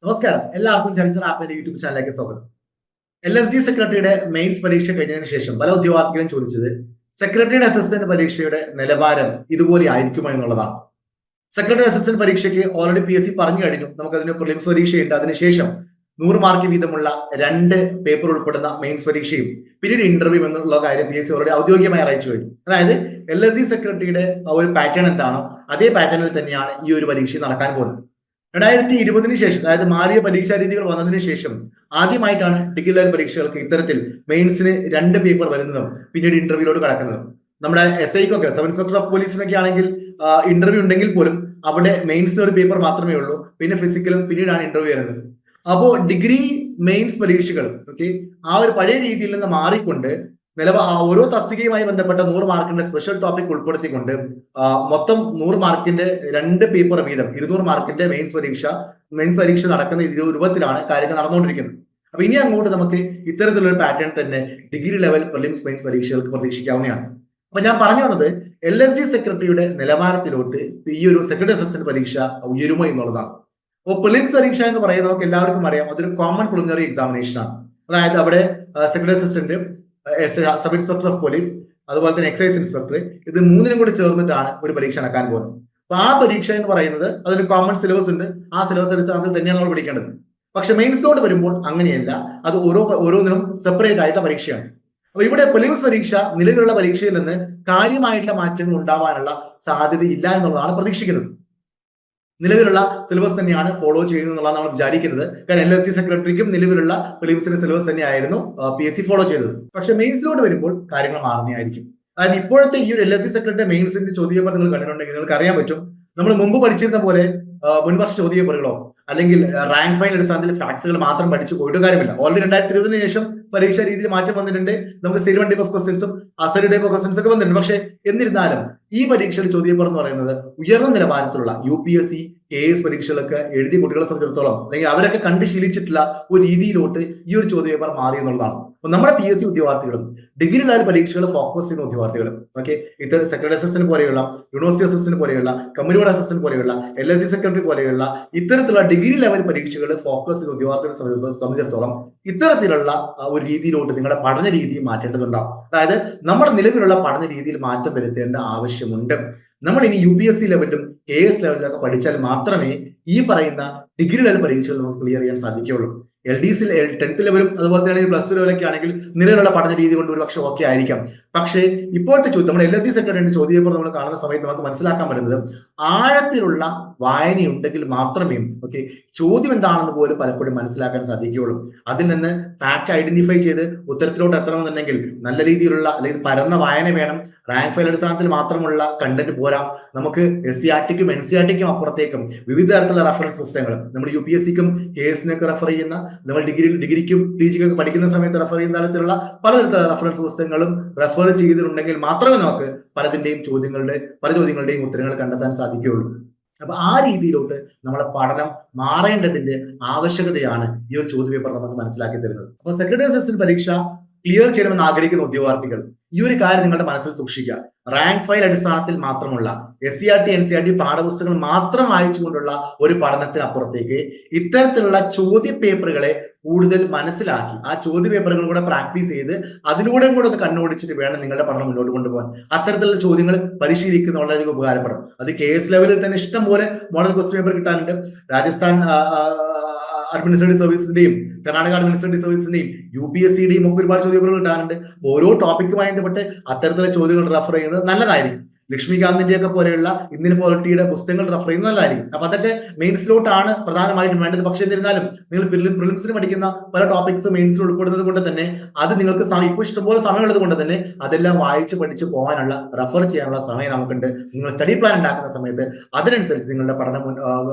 നമസ്കാരം, എല്ലാവർക്കും ചരിത്ര ആപ്പിന്റെ യൂട്യൂബ് ചാനലിലേക്ക് സ്വാഗതം. LSD സെക്രട്ടറിയുടെ മെയിൻസ് പരീക്ഷ കഴിഞ്ഞതിന് ശേഷം പല ഉദ്യോഗാർത്ഥികളും ചോദിച്ചത് സെക്രട്ടറിയുടെ അസിസ്റ്റന്റ് പരീക്ഷയുടെ നിലവാരം ഇതുപോലെ ആയിരിക്കുമോ എന്നുള്ളതാണ്. സെക്രട്ടറി അസിസ്റ്റന്റ് പരീക്ഷയ്ക്ക് ഓൾറെഡി PSC പറഞ്ഞു കഴിഞ്ഞു. നമുക്ക് അതിന് പ്രിലിംസ് പരീക്ഷയുണ്ട്. അതിനുശേഷം 100 മാർക്ക് വീതമുള്ള 2 പേപ്പർ ഉൾപ്പെടുന്ന മെയിൻസ് പരീക്ഷയും പിന്നീട് ഇന്റർവ്യൂ എന്നുള്ള കാര്യം PSC ഓൾറെഡി ഔദ്യോഗികമായി അറിയിച്ചു കഴിഞ്ഞു. അതായത് LSD സെക്രട്ടറിയുടെ ഒരു പാറ്റേൺ എന്താണോ അതേ പാറ്റേണിൽ തന്നെയാണ് ഈ ഒരു പരീക്ഷ നടക്കാൻ പോകുന്നത്. 2020 ശേഷം, അതായത് മാറിയ പരീക്ഷാ രീതികൾ വന്നതിന് ശേഷം ആദ്യമായിട്ടാണ് ഡിഗ്രി ലെവൽ പരീക്ഷകൾക്ക് ഇത്തരത്തിൽ മെയിൻസിന് 2 പേപ്പർ വരുന്നതും പിന്നീട് ഇന്റർവ്യൂയിലോട്ട് കടക്കുന്നതും. നമ്മുടെ SIക്കൊക്കെ, സബ് ഇൻസ്പെക്ടർ ഓഫ് പോലീസിനൊക്കെ ആണെങ്കിൽ ഇന്റർവ്യൂ ഉണ്ടെങ്കിൽ പോലും അവിടെ മെയിൻസിന് ഒരു പേപ്പർ മാത്രമേ ഉള്ളൂ. പിന്നെ ഫിസിക്കലും പിന്നീടാണ് ഇന്റർവ്യൂ വരുന്നത്. അപ്പോ ഡിഗ്രി മെയിൻസ് പരീക്ഷകൾ ആ ഒരു പഴയ രീതിയിൽ നിന്ന് മാറിക്കൊണ്ട് ഓരോ തസ്തികയുമായി ബന്ധപ്പെട്ട 100 മാർക്കിന്റെ സ്പെഷ്യൽ ടോപ്പിക് ഉൾപ്പെടുത്തിക്കൊണ്ട് മൊത്തം 100 മാർക്കിന്റെ 2 പേപ്പർ വീതം 200 മാർക്കിന്റെ മെയിൻസ് പരീക്ഷ നടക്കുന്ന രൂപത്തിലാണ് കാര്യങ്ങൾ നടന്നുകൊണ്ടിരിക്കുന്നത്. അപ്പൊ ഇനി അങ്ങോട്ട് നമുക്ക് ഇത്തരത്തിലുള്ള പാറ്റേൺ തന്നെ ഡിഗ്രി ലെവൽ പ്രിലിംസ് മെയിൻസ് പരീക്ഷകൾക്ക് പ്രതീക്ഷിക്കാവുന്നതാണ്. അപ്പൊ ഞാൻ പറഞ്ഞു വന്നത് LSD സെക്രട്ടറിയുടെ നിലവാരത്തിലോട്ട് ഈ ഒരു സെക്രട്ടറി അസിസ്റ്റന്റ് പരീക്ഷ ഉയരുമോ എന്നുള്ളതാണ്. അപ്പോൾ പ്രിലിംസ് പരീക്ഷ എന്ന് പറയുന്നത് നമുക്ക് എല്ലാവർക്കും അറിയാം, അതൊരു കോമൺ പ്രിലിമിനറി എക്സാമിനേഷൻ ആണ്. അതായത് അവിടെ secretary assistant, sub inspector of police, അതുപോലെ തന്നെ എക്സൈസ് ഇൻസ്പെക്ടർ, ഇത് മൂന്നിനും കൂടി ചേർന്നിട്ടാണ് ഒരു പരീക്ഷ നടക്കാൻ പോകുന്നത്. അപ്പൊ ആ പരീക്ഷ എന്ന് പറയുന്നത് അതൊരു കോമൺ സിലബസ് ഉണ്ട്. ആ സിലബസ് അടിസ്ഥാനത്തിൽ തന്നെയാണ് നമ്മൾ പഠിക്കേണ്ടത്. പക്ഷെ മെയിൻസിലോട്ട് വരുമ്പോൾ അങ്ങനെയല്ല, അത് ഓരോന്നിനും സെപ്പറേറ്റ് ആയിട്ടുള്ള പരീക്ഷയാണ്. അപ്പൊ ഇവിടെ പ്രിലിംസ് പരീക്ഷ നിലവിലുള്ള പരീക്ഷയിൽ നിന്ന് കാര്യമായിട്ടുള്ള മാറ്റങ്ങൾ ഉണ്ടാവാനുള്ള സാധ്യതയില്ല എന്നുള്ളതാണ് പ്രതീക്ഷിക്കുന്നത്. നിലവിലുള്ള സിലബസ് തന്നെയാണ് ഫോളോ ചെയ്യുന്നത് എന്നുള്ളതാണ് നമ്മൾ വിചാരിക്കുന്നത്. കാരണം LSD സെക്രട്ടറിക്കും നിലവിലുള്ള പ്രിലിംസിന്റെ സിലബസ് തന്നെയായിരുന്നു PSC ഫോളോ ചെയ്തത്. പക്ഷെ മെയിൻസിലോട്ട് വരുമ്പോൾ കാര്യങ്ങൾ മാറുന്നതായിരിക്കും. അതായത് ഇപ്പോഴത്തെ ഈ ഒരു LSD സെക്രട്ടറി മെയിൻസിന്റെ ചോദ്യപേപ്പർ നിങ്ങൾ കണ്ടിട്ടുണ്ടെങ്കിൽ നിങ്ങൾക്ക് അറിയാൻ പറ്റും, നമ്മൾ മുമ്പ് പഠിച്ചിരുന്ന പോലെ മുൻവർഷ ചോദ്യപേപ്പറുകളോ അല്ലെങ്കിൽ റാങ്ക് ഫൈൽ അടിസ്ഥാനത്തിൽ ഫാക്സുകൾ മാത്രം പഠിച്ചു പോയിട്ട് കാര്യമില്ല. ഓൾറെഡി 2020 ശേഷം പരീക്ഷാ രീതിയിൽ മാറ്റം വന്നിട്ടുണ്ട്. നമുക്ക് സ്റ്റേറ്റ്മെന്റ് ടൈപ്പ് ഓഫ് ക്വസ്റ്റ്യൻസും അസൈഡ് ടൈപ്പ് ഓഫ് ക്വസ്റ്റ്യൻസ് ഒക്കെ വന്നിട്ടുണ്ട്. പക്ഷേ എന്നിരുന്നാലും ഈ പരീക്ഷയുടെ ചോദ്യപേപ്പർ എന്ന് പറയുന്നത് ഉയർന്ന നിലവാരത്തിലുള്ള UPSC KS പരീക്ഷകളൊക്കെ എഴുതിയ കുട്ടികളെ സംബന്ധിച്ചിടത്തോളം, അല്ലെങ്കിൽ അവരൊക്കെ കണ്ട് ശീലിച്ചിട്ടുള്ള ഒരു രീതിയിലോട്ട് ഈ ഒരു ചോദ്യപേപ്പർ മാറി എന്നുള്ളതാണ്. അപ്പൊ നമ്മുടെ PSC ഉദ്യോഗാർത്ഥികളും ഡിഗ്രി ലെവൽ പരീക്ഷകൾ ഫോക്കസ് ചെയ്യുന്ന ഉദ്യോഗാർത്ഥികളും ഇത്തരം സെക്രട്ടറി അസിസ്റ്റന്റ് പോലെയുള്ള, യൂണിവേഴ്സിറ്റി അസിസ്റ്റന്റ് പോലെയുള്ള, കമ്മ്യൂണിറ്റി ബോർഡ് അസിസ്റ്റന്റ് പോലെയുള്ള, LSD സെക്രട്ടറി പോലെയുള്ള ഇത്തരത്തിലുള്ള ഡിഗ്രി ലെവൽ പരീക്ഷകൾ ഫോക്കസ് ചെയ്യുന്ന ഉദ്യോഗാർത്ഥികളെ സംബന്ധിച്ചിടത്തോളം ഇത്തരത്തിലുള്ള ഒരു രീതിയിലോട്ട് നിങ്ങളുടെ പഠന രീതി മാറ്റേണ്ടതുണ്ടാവും. അതായത് നമ്മുടെ നിലവിലുള്ള പഠന രീതിയിൽ മാറ്റം വരുത്തേണ്ട ആവശ്യമുണ്ട്. നമ്മൾ ഇനി UPSC ലെവലിലും KS ലെവലിലൊക്കെ പഠിച്ചാൽ മാത്രമേ ഈ പറയുന്ന ഡിഗ്രി ലെവൽ പരീക്ഷകൾ നമുക്ക് ക്ലിയർ ചെയ്യാൻ സാധിക്കുകയുള്ളൂ. LDC 10th ലെവലും അതുപോലെ തന്നെ +2 ലെവലൊക്കെ ആണെങ്കിൽ നിലവിലുള്ള പഠന രീതി കൊണ്ട് ഒരു പക്ഷെ ഓക്കെ ആയിരിക്കാം. പക്ഷേ ഇപ്പോഴത്തെ നമ്മുടെ LSD സെക്രട്ടറിന്റെ ചോദ്യപേപ്പർ നമ്മൾ കാണുന്ന സമയത്ത് നമുക്ക് മനസ്സിലാക്കാൻ പറ്റുന്നത് ആഴത്തിലുള്ള വായനയുണ്ടെങ്കിൽ മാത്രമേ ചോദ്യം എന്താണെന്ന് പോലും പലപ്പോഴും മനസ്സിലാക്കാൻ സാധിക്കുകയുള്ളൂ. അതിൽ നിന്ന് ഫാക്ട് ഐഡന്റിഫൈ ചെയ്ത് ഉത്തരത്തിലോട്ട് എത്തണമെന്നുണ്ടെങ്കിൽ നല്ല രീതിയിലുള്ള അല്ലെങ്കിൽ പരന്ന വായന വേണം. റാങ്ക് ഫയൽ അടിസ്ഥാനത്തിൽ മാത്രമുള്ള കണ്ടന്റ് പോരാ. നമുക്ക് SCRTക്കും NCRTക്കും അപ്പുറത്തേക്കും വിവിധ തരത്തിലുള്ള റെഫറൻസ് പുസ്തകങ്ങൾ, നമ്മൾ UPSCക്കും KSനൊക്കെ റെഫർ ചെയ്യുന്ന, നമ്മൾ ഡിഗ്രിക്കും PGക്കൊക്കെ പഠിക്കുന്ന സമയത്ത് റെഫർ ചെയ്യുന്ന തരത്തിലുള്ള പലതരത്തിലുള്ള റെഫറൻസ് പുസ്തകങ്ങളും റെഫർ ചെയ്തിട്ടുണ്ടെങ്കിൽ മാത്രമേ നമുക്ക് പല ചോദ്യങ്ങളുടെയും ഉത്തരങ്ങൾ കണ്ടെത്താൻ സാധിക്കുകയുള്ളൂ. അപ്പൊ ആ രീതിയിലോട്ട് നമ്മളെ പഠനം മാറേണ്ടതിന്റെ ആവശ്യകതയാണ് ഈ ഒരു ചോദ്യപേപ്പർ നമുക്ക് മനസ്സിലാക്കി തരുന്നത്. അപ്പൊ സെക്രട്ടറി അസിസ്റ്റന്റ് പരീക്ഷ ക്ലിയർ ചെയ്യണമെന്ന് ആഗ്രഹിക്കുന്ന ഉദ്യോഗാർത്ഥികൾ ഈ ഒരു കാര്യം നിങ്ങളുടെ മനസ്സിൽ സൂക്ഷിക്കുക. റാങ്ക് ഫയൽ അടിസ്ഥാനത്തിൽ മാത്രമുള്ള SCRT NCRT പാഠപുസ്തകങ്ങൾ മാത്രം വായിച്ചുകൊണ്ടുള്ള ഒരു പഠനത്തിനപ്പുറത്തേക്ക് ഇത്തരത്തിലുള്ള ചോദ്യ പേപ്പറുകളെ കൂടുതൽ മനസ്സിലാക്കി ആ ചോദ്യ പേപ്പറുകൾ കൂടെ പ്രാക്ടീസ് ചെയ്ത് അതിലൂടെ കൂടെ ഒന്ന് കണ്ണോടിച്ചിട്ട് വേണം നിങ്ങളുടെ പഠനം മുന്നോട്ട് കൊണ്ടുപോകാൻ. അത്തരത്തിലുള്ള ചോദ്യങ്ങൾ പരിശീലിക്കുന്ന വളരെയധികം ഉപകാരപ്പെടും. അത് KS ലെവലിൽ തന്നെ ഇഷ്ടം പോലെ മോഡൽ ക്വസ്റ്റ്യൻ പേപ്പർ കിട്ടാനുണ്ട്. രാജസ്ഥാൻ അഡ്മിനിസ്ട്രേറ്റീവ് സർവീസിന്റെയും കർണാടക അഡ്മിനിസ്ട്രേറ്റീവ് സർവീസിന്റെയും UPSCയുടെയും ഒക്കെ ഒരുപാട് ചോദ്യപേപ്പറുകൾ കിട്ടാനുണ്ട്. ഓരോ ടോപ്പിക്കുമായി ബന്ധപ്പെട്ട് അത്തരത്തിലുള്ള ചോദ്യങ്ങൾ റെഫർ ചെയ്യുന്നത് നല്ലതായിരിക്കും. ലക്ഷ്മികാന്തിന്റെ ഒക്കെ പോലെയുള്ള ഇന്ത്യൻ പോളിറ്റിയുടെ പുസ്തകങ്ങൾ റെഫർ ചെയ്യുന്നത് നല്ലതായിരിക്കും. അപ്പൊ അതൊക്കെ മെയിൻസിലോട്ടാണ് പ്രധാനമായിട്ടും വേണ്ടത്. പക്ഷെ എന്നിരുന്നാലും നിങ്ങൾ പ്രിലിംസിന് പഠിക്കുന്ന പല ടോപ്പിക്സ് മെയിൻസിൽ ഉൾപ്പെടുന്നത് കൊണ്ട് തന്നെ അത് നിങ്ങൾക്ക് ഇപ്പോൾ ഇഷ്ടംപോലെ സമയമുള്ളത് കൊണ്ട് തന്നെ അതെല്ലാം വായിച്ച് പഠിച്ച് പോകാനുള്ള, റെഫർ ചെയ്യാനുള്ള സമയം നമുക്കുണ്ട്. നിങ്ങൾ സ്റ്റഡി പ്ലാൻ ഉണ്ടാക്കുന്ന സമയത്ത് അതിനനുസരിച്ച് നിങ്ങളുടെ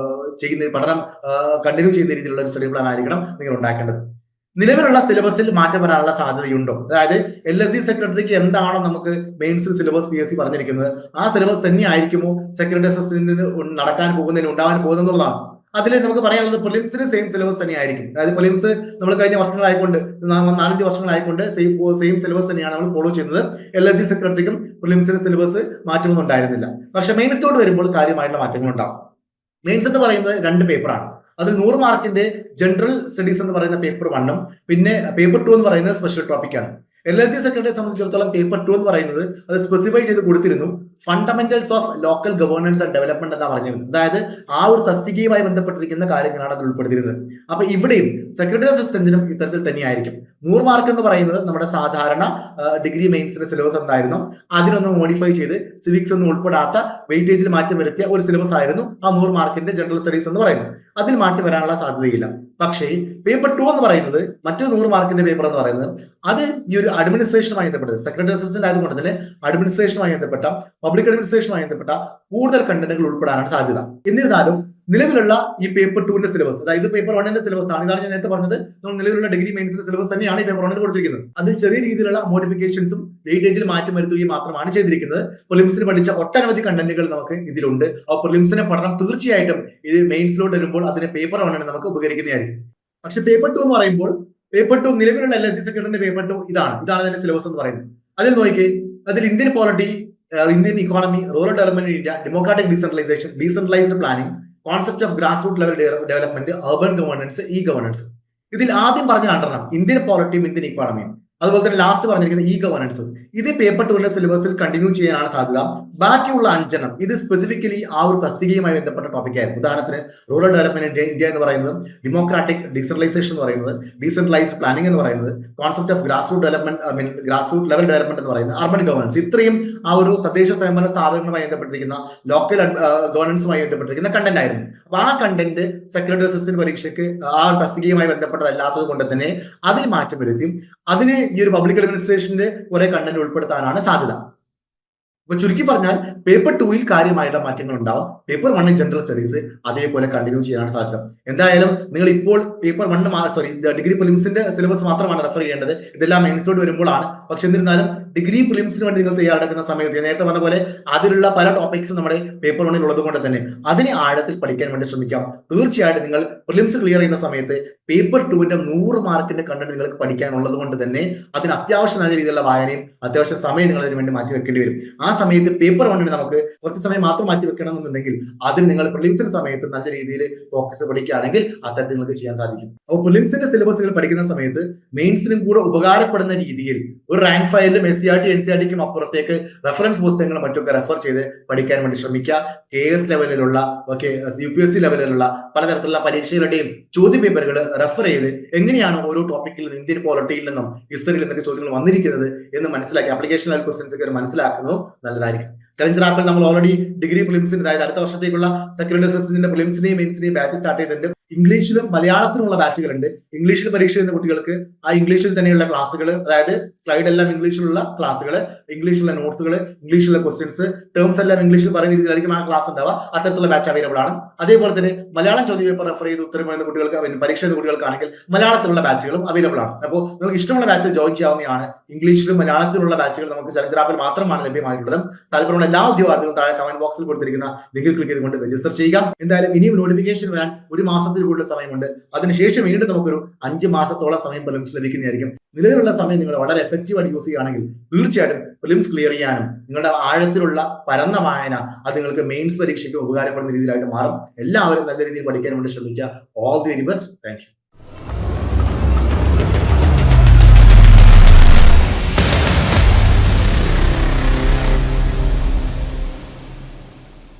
പഠനം കണ്ടിന്യൂ ചെയ്യുന്ന രീതിയിലുള്ള ഒരു സ്റ്റഡി പ്ലാൻ ആയിരിക്കണം നിങ്ങൾ ഉണ്ടാക്കേണ്ടത്. നിലവിലുള്ള സിലബസിൽ മാറ്റം വരാനുള്ള സാധ്യതയുണ്ടോ? അതായത് LSD സെക്രട്ടറിക്ക് എന്താണോ നമുക്ക് മെയിൻസ് സിലബസ് PSC പറഞ്ഞിരിക്കുന്നത് ആ സിലബസ് തന്നെ ആയിരിക്കുമോ സെക്രട്ടറി അസിസ്റ്റന്റിന് ഉണ്ടാവാൻ പോകുന്നതെന്നുള്ളതാണ്. അതിൽ നമുക്ക് പറയാനുള്ളത് പ്രിലിംസിന് സെയിം സിലബസ് തന്നെ ആയിരിക്കും. അതായത് പ്രിലിംസ് നമ്മൾ കഴിഞ്ഞ വർഷങ്ങളായിക്കൊണ്ട് 4-5 വർഷങ്ങളായിക്കൊണ്ട് സെയിം സിലബസ് തന്നെയാണ് നമ്മൾ ഫോളോ ചെയ്യുന്നത്. LSD സെക്രട്ടറിക്കും പ്രിലിംസിന് സിലബസ് മാറ്റമൊന്നും ഉണ്ടായിരുന്നില്ല. പക്ഷെ മെയിൻസിലോട്ട് വരുമ്പോൾ കാര്യമായിട്ടുള്ള മാറ്റങ്ങൾ ഉണ്ടാവും. മെയിൻസ് എന്ന് പറയുന്നത് 2 പേപ്പറാണ്. അതിൽ 100 മാർക്കിന്റെ ജനറൽ സ്റ്റഡീസ് എന്ന് പറയുന്ന പേപ്പർ 1ഉം പിന്നെ പേപ്പർ 2 എന്ന് പറയുന്നത് സ്പെഷ്യൽ ടോപ്പിക്കാണ്. LSG സെക്രട്ടറിയെ സംബന്ധിച്ചിടത്തോളം പേപ്പർ 2 എന്ന് പറയുന്നത് അത് സ്പെസിഫൈ ചെയ്ത് കൊടുത്തിരുന്നു fundamentals of local governance and development എന്നാണ് പറഞ്ഞിരുന്നത്. അതായത് ആ ഒരു തസ്തികയുമായി ബന്ധപ്പെട്ടിരിക്കുന്ന കാര്യങ്ങളാണ് അത് ഉൾപ്പെടുത്തിയിരുന്നത്. അപ്പൊ ഇവിടെയും സെക്രട്ടറി അസിസ്റ്റന്റിനും ഇത്തരത്തിൽ തന്നെയായിരിക്കും. 100 മാർക്ക് എന്ന് പറയുന്നത് നമ്മുടെ സാധാരണ ഡിഗ്രി മെയിൻസിന്റെ സിലബസ് എന്തായിരുന്നു അതിനൊന്ന് മോഡിഫൈ ചെയ്ത് സിവിക്സ് ഒന്നും ഉൾപ്പെടാത്ത വെയിറ്റേജിൽ മാറ്റം വരുത്തിയ ഒരു സിലബസ് ആയിരുന്നു ആ 100 മാർക്കിന്റെ ജനറൽ സ്റ്റഡീസ് എന്ന് പറയുന്നത്. അതിൽ മാറ്റം വരാനുള്ള സാധ്യതയില്ല. പക്ഷേ പേപ്പർ 2 എന്ന് പറയുന്നത് മറ്റൊരു 100 മാർക്കിന്റെ പേപ്പർ എന്ന് പറയുന്നത് അത് ഈ ഒരു അഡ്മിനിസ്ട്രേഷനുമായി ബന്ധപ്പെട്ടത് സെക്രട്ടറി അസിസ്റ്റന്റ് ആയതുകൊണ്ട് തന്നെ അഡ്മിനിസ്ട്രേഷനുമായി ബന്ധപ്പെട്ട പബ്ലിക് അഡ്മിനിസ്ട്രേഷനുമായി ബന്ധപ്പെട്ട കൂടുതൽ കണ്ടന്റുകൾ ഉൾപ്പെടാനാണ് സാധ്യത. എന്നിരുന്നാലും നിലവിലുള്ള ഈ പേപ്പർ 2ന്റെ സിലബസ്, അതായത് പേപ്പർ 1ന്റെ സിലബസ് ആണ്. ഇതാണ് ഞാൻ നേരത്തെ പറഞ്ഞത്. നമ്മൾ നിലവിലുള്ള ഡിഗ്രി മെയിൻസിന്റെ സിലബസ് തന്നെയാണ് ഈ പേപ്പർ 1ന് കൊടുത്തിരിക്കുന്നത്. അതിൽ ചെറിയ രീതിയിലുള്ള മോഡിഫിക്കേഷൻസും വെയിറ്റേജിൽ മാറ്റം വരുത്തുകയും മാത്രമാണ് ചെയ്തിരിക്കുന്നത്. പ്രിലിംസിന് പഠിച്ച ഒട്ടനവധി കണ്ടന്റുകൾ നമുക്ക് ഇതിലുണ്ട്. ആ പ്രിലിംസിനെ പഠനം തീർച്ചയായിട്ടും ഇത് മെയിൻസിലോട്ട് വരുമ്പോൾ അതിന് പേപ്പർ 1ന് നമുക്ക് ഉപകരിക്കുന്നതായിരിക്കും. പക്ഷെ പേപ്പർ 2 എന്ന് പറയുമ്പോൾ പേപ്പർ 2 നിലവിലുള്ള LSG സെക്രട്ടറിന്റെ പേപ്പർ 2 ഇതാണ് അതിന്റെ സിലബസ് എന്ന് പറയുന്നത്. അതിൽ നോക്കി അതിൽ Indian polity, Indian economy, rural development in India, democratic decentralization, decentralized planning, concept of grass root level development, urban governance, e governance. ഇതിൽ ആദ്യം പറഞ്ഞ രണ്ടെണ്ണം ഇന്ത്യൻ പോളിറ്റിയും ഇന്ത്യൻ ഇക്കോണമിയും, അതുപോലെ തന്നെ ലാസ്റ്റ് പറഞ്ഞിരിക്കുന്ന ഇ ഗവേണൻസ്, ഇത് പേപ്പർ 2ന്റെ സിലബസിൽ കണ്ടിന്യൂ ചെയ്യാനാണ് സാധ്യത. ബാക്കിയുള്ള 5 ഇത് സ്പെസിഫിക്കലി ആ ഒരു തസ്തികയുമായി ബന്ധപ്പെട്ട ടോപ്പിക് ആയിരുന്നു. ഉദാഹരണത്തിന് റൂറൽ ഡെവലപ്മെന്റ് ഇന്ത്യ എന്ന് പറയുന്നത്, ഡെമോക്രാറ്റിക് ഡീസെൻട്രലൈസേഷൻ എന്ന് പറയുന്നത്, ഡീസെൻട്രലൈസ്ഡ് പ്ലാനിംഗ് എന്ന് പറയുന്നത്, concept of grass root development, grass root level development എന്ന് പറയുന്നത്, അർബൻ ഗവേണൻസ്. ഇത്രയും ആ ഒരു തദ്ദേശ സ്വയംഭരണ സ്ഥാപനങ്ങളുമായി ബന്ധപ്പെട്ടിരിക്കുന്ന ലോക്കൽ ഗവേണൻസുമായി ബന്ധപ്പെട്ടിരിക്കുന്ന കണ്ടന്റ് ആയിരുന്നു. അപ്പൊ ആ കണ്ടന്റ് സെക്രട്ടറി അസിസ്റ്റന്റ് പരീക്ഷയ്ക്ക് ആ തസ്തികയുമായി ബന്ധപ്പെട്ടതല്ലാത്തത് കൊണ്ട് തന്നെ അതിൽ മാറ്റം വരുത്തി അതിന് ഈ ഒരു പബ്ലിക് അഡ്മിനിസ്ട്രേഷന്റെ കുറെ കണ്ടന്റ് ഉൾപ്പെടുത്താനാണ് സാധ്യത. അപ്പൊ ചുരുക്കി പറഞ്ഞാൽ പേപ്പർ 2ൽ കാര്യമായിട്ടുള്ള മാറ്റങ്ങൾ ഉണ്ടാവും. പേപ്പർ 1 ജനറൽ സ്റ്റഡീസ് അതേപോലെ കണ്ടിന്യൂ ചെയ്യാനാണ് സാധ്യത. എന്തായാലും നിങ്ങൾ ഇപ്പോൾ പേപ്പർ 1 ഡിഗ്രി പ്രിലിംസിന്റെ സിലബസ് മാത്രമാണ് റെഫർ ചെയ്യേണ്ടത്. ഇതെല്ലാം മെയിൻസിലോട്ട് വരുമ്പോഴാണ്. പക്ഷെ എന്നിരുന്നാലും ഡിഗ്രി പ്രിലിംസിന് വേണ്ടി നിങ്ങൾ തയ്യാറെടുക്കുന്ന സമയത്ത് നേരത്തെ പറഞ്ഞ പോലെ അതിലുള്ള പല ടോപ്പിക്സും നമ്മുടെ പേപ്പർ 1 ഉള്ളത് കൊണ്ട് തന്നെ അതിനെ ആഴത്തിൽ പഠിക്കാൻ വേണ്ടി ശ്രമിക്കാം. തീർച്ചയായിട്ടും നിങ്ങൾ പ്രിലിംസ് ക്ലിയർ ചെയ്യുന്ന സമയത്ത് പേപ്പർ 2ന്റെ 100 മാർക്കിന്റെ കണ്ടന്റ് നിങ്ങൾക്ക് പഠിക്കാനുള്ളത് കൊണ്ട് തന്നെ അതിന് അത്യാവശ്യം നല്ല രീതിയിലുള്ള വായനയും അത്യാവശ്യം സമയം നിങ്ങൾ അതിന് വേണ്ടി മാറ്റി വെക്കേണ്ടി വരും. ആ സമയത്ത് പേപ്പർ 1ന് നമുക്ക് കുറച്ച് സമയം മാത്രം മാറ്റി വെക്കണം എന്നുണ്ടെങ്കിൽ അതിന് നിങ്ങൾ പ്രിലിംസിന്റെ സമയത്ത് നല്ല രീതിയിൽ ഫോക്കസ് പഠിക്കുകയാണെങ്കിൽ അത്തരത്തിൽ നിങ്ങൾക്ക് ചെയ്യാൻ സാധിക്കും. അപ്പോൾ പ്രിലിംസിന്റെ സിലബസുകൾ പഠിക്കുന്ന സമയത്ത് മെയിൻസിനും കൂടെ ഉപകാരപ്പെടുന്ന രീതിയിൽ ഒരു റാങ്ക് ഫയലിലും SCRT NCRTക്കും അപ്പുറത്തേക്ക് റെഫറൻസ് പുസ്തകങ്ങളും മറ്റൊക്കെ റെഫർ ചെയ്ത് പഠിക്കാൻ വേണ്ടി ശ്രമിക്കുക. KS ലെവലിലുള്ള UPSC ലെവലിലുള്ള പലതരത്തിലുള്ള പരീക്ഷകളുടെയും ചോദ്യ പേപ്പറുകൾ റെഫർ ചെയ്ത് എങ്ങനെയാണ് ഓരോ ടോപ്പിക്കിൽ നിന്നും ഇന്ത്യൻ പോളിറ്റിയിൽ നിന്നും ഹിസ്റ്ററിയിൽ നിന്നൊക്കെ ചോദ്യങ്ങൾ വന്നിരിക്കുന്നത് എന്ന് മനസ്സിലാക്കി ആപ്ലിക്കേഷൻ ലെവൽ ക്വസ്റ്റ്യൻസ് ഒക്കെ മനസ്സിലാക്കുന്നത് നല്ലതായിരിക്കും. ചലഞ്ചർ ആപ്പിൽ നമ്മൾ ഓൾറെഡി ഡിഗ്രി പ്രിലിംസിന്, അതായത് അടുത്ത വർഷത്തേക്കുള്ള സെക്രട്ടറി അസിസ്റ്റന്റിന്റെ പ്രിലിംസിനെയും മെയിൻസിനെയും ബാച്ച് സ്റ്റാർട്ട് ചെയ്തിട്ടുണ്ട്. ഇംഗ്ലീഷിലും മലയാളത്തിലുള്ള ബാച്ചുകളുണ്ട്. ഇംഗ്ലീഷിൽ പരീക്ഷ ചെയ്യുന്ന കുട്ടികൾക്ക് ആ ഇംഗ്ലീഷിൽ തന്നെയുള്ള ക്ലാസ്സുകൾ, അതായത് സ്ലൈഡ് എല്ലാം ഇംഗ്ലീഷിലുള്ള ക്ലാസ്സുകൾ, ഇംഗ്ലീഷിലുള്ള നോട്ടുകൾ, ഇംഗ്ലീഷിലുള്ള ക്വസ്റ്റ്യൻസ്, ടേംസ് എല്ലാം ഇംഗ്ലീഷിൽ പറയുന്ന രീതിയിലായിരിക്കും ആ ക്ലാസ് ഉണ്ടാവുക. അത്തരത്തിലുള്ള ബാച്ച് അവൈലബിൾ ആണ്. അതേപോലെ തന്നെ മലയാളം ചോദ്യ പേപ്പർ റെഫർ ചെയ്ത് ഉത്തരം പറയുന്ന കുട്ടികൾക്ക്, പരീക്ഷ ചെയ്യുന്ന കുട്ടികൾക്കാണെങ്കിൽ മലയാളത്തിലുള്ള ബാച്ചുകളും അവൈലബിൾ ആണ്. അപ്പോൾ നിങ്ങൾക്ക് ഇഷ്ടമുള്ള ബാച്ചിൽ ജോയിൻ ചെയ്യാവുന്നതാണ്. ഇംഗ്ലീഷിലും മലയാളത്തിലുള്ള ബാച്ചുകൾ നമുക്ക് ചലഞ്ചർ ആപ്പിൽ മാത്രമാണ് ലഭ്യമായിട്ടുള്ളത്. താല്പര്യമുള്ള എല്ലാ ഉദ്യോഗാർത്ഥികളും താഴെ കമന്റ് ബോക്സിൽ കൊടുത്തിരിക്കുന്ന ലിങ്കിൽ ക്ലിക്ക് ചെയ്തുകൊണ്ട് രജിസ്റ്റർ ചെയ്യുക. എന്തായാലും ഇനിയും നോട്ടിഫിക്കേഷൻ വരാൻ ഒരു മാസത്തിൽ കൂടുതൽ സമയമുണ്ട്. അതിനുശേഷം വീണ്ടും നമുക്കൊരു 5 മാസത്തോളം സമയം പ്രിലിംസ് ലഭിക്കുന്നതായിരിക്കും. നിലവിലുള്ള സമയം നിങ്ങൾ വളരെ എഫക്റ്റീവായിട്ട് യൂസ് ചെയ്യുകയാണെങ്കിൽ തീർച്ചയായിട്ടും പ്രിലിംസ് ക്ലിയർ ചെയ്യാനും നിങ്ങളുടെ ആഴത്തിലുള്ള പരന്ന വായന അത് നിങ്ങൾക്ക് മെയിൻസ് പരീക്ഷയ്ക്ക് ഉപകാരപ്പെടുന്ന രീതിയിലായിട്ട് മാറും. എല്ലാവരും നല്ല രീതിയിൽ പഠിക്കാൻ വേണ്ടി ശ്രമിക്കുക. All the very best. Thank you.